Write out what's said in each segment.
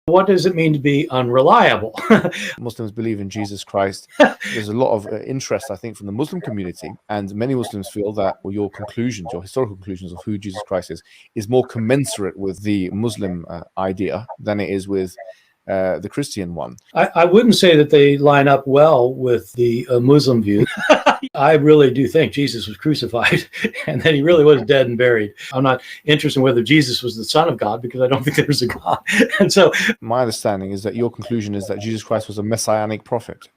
What does it mean to be unreliable? Muslims believe in Jesus Christ. There's a lot of interest, I think, from the Muslim community, and many Muslims feel that your conclusions, your historical conclusions of who Jesus Christ is more commensurate with the Muslim idea than it is with the Christian one. I wouldn't say that they line up well with the Muslim view. I really do think Jesus was crucified and that he really was dead and buried. I'm not interested in whether Jesus was the Son of God, because I don't think there's a God. And so my understanding is that your conclusion is that Jesus Christ was a messianic prophet.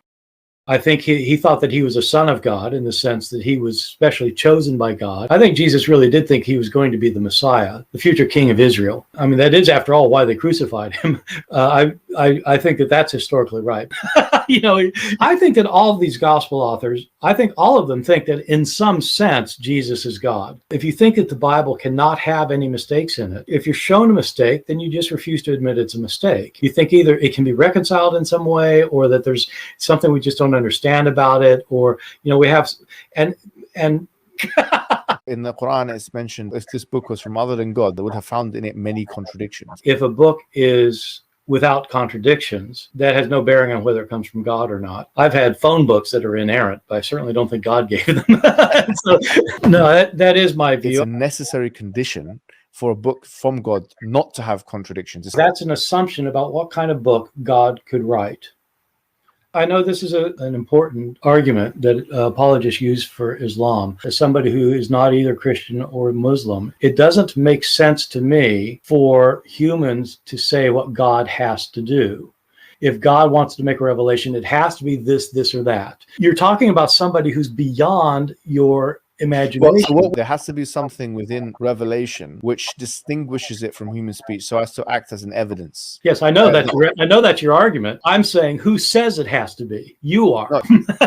I think he thought that he was a son of God, in the sense that he was specially chosen by God. I think Jesus really did think he was going to be the Messiah, the future king of Israel. I mean, that is, after all, why they crucified him. I think that that's historically right. I think that all of these gospel authors, I think all of them think that in some sense, Jesus is God. If you think that the Bible cannot have any mistakes in it, if you're shown a mistake, then you just refuse to admit it's a mistake. You think either it can be reconciled in some way, or that there's something we just don't understand about it, or we have and in the Quran it's mentioned, if this book was from other than God, they would have found in it many contradictions. If a book is without contradictions, that has no bearing on whether it comes from God or not. I've had phone books that are inerrant, but I certainly don't think God gave them. So, no, that is my view. It's a necessary condition for a book from God not to have contradictions. That's an assumption about what kind of book God could write. I know this is an important argument that apologists use for Islam. As somebody who is not either Christian or Muslim, it doesn't make sense to me for humans to say what God has to do. If God wants to make a revelation, it has to be this, or that. You're talking about somebody who's beyond your imagination. Well, there has to be something within revelation which distinguishes it from human speech, so as to act as an evidence. Yes, I know that's your argument. I'm saying, who says it has to be? You are. No,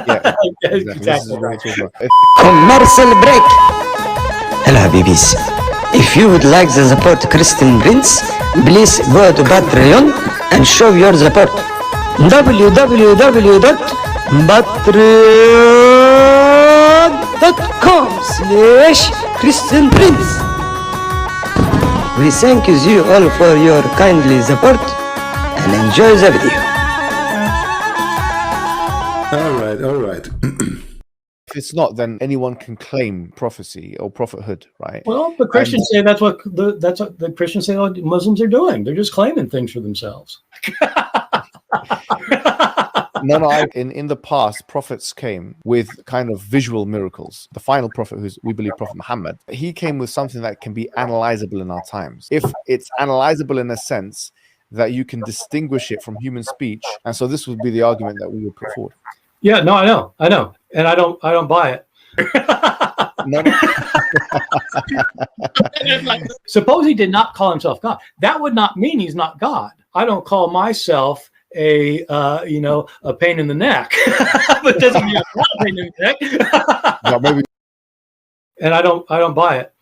yeah, exactly. Right. Commercial break. Hello, Habibis. If you would like to support Christian Prince, please go to Patreon and show your support. www.patreon.com/Christian Prince. We thank you all for your kindly support and enjoy the video. All right. If it's not, then anyone can claim prophecy or prophethood, right? Well, the Christians say that's what the Christians say Muslims are doing. They're just claiming things for themselves. No. In the past, prophets came with kind of visual miracles. The final prophet, we believe Prophet Muhammad, he came with something that can be analyzable in our times. If it's analyzable in a sense that you can distinguish it from human speech, and so this would be the argument that we would put forward. Yeah, no, I know, and I don't buy it. No. Suppose he did not call himself God. That would not mean he's not God. I don't call myself a pain in the neck, but doesn't mean I'm not a pain in the neck. No, maybe. And I don't buy it.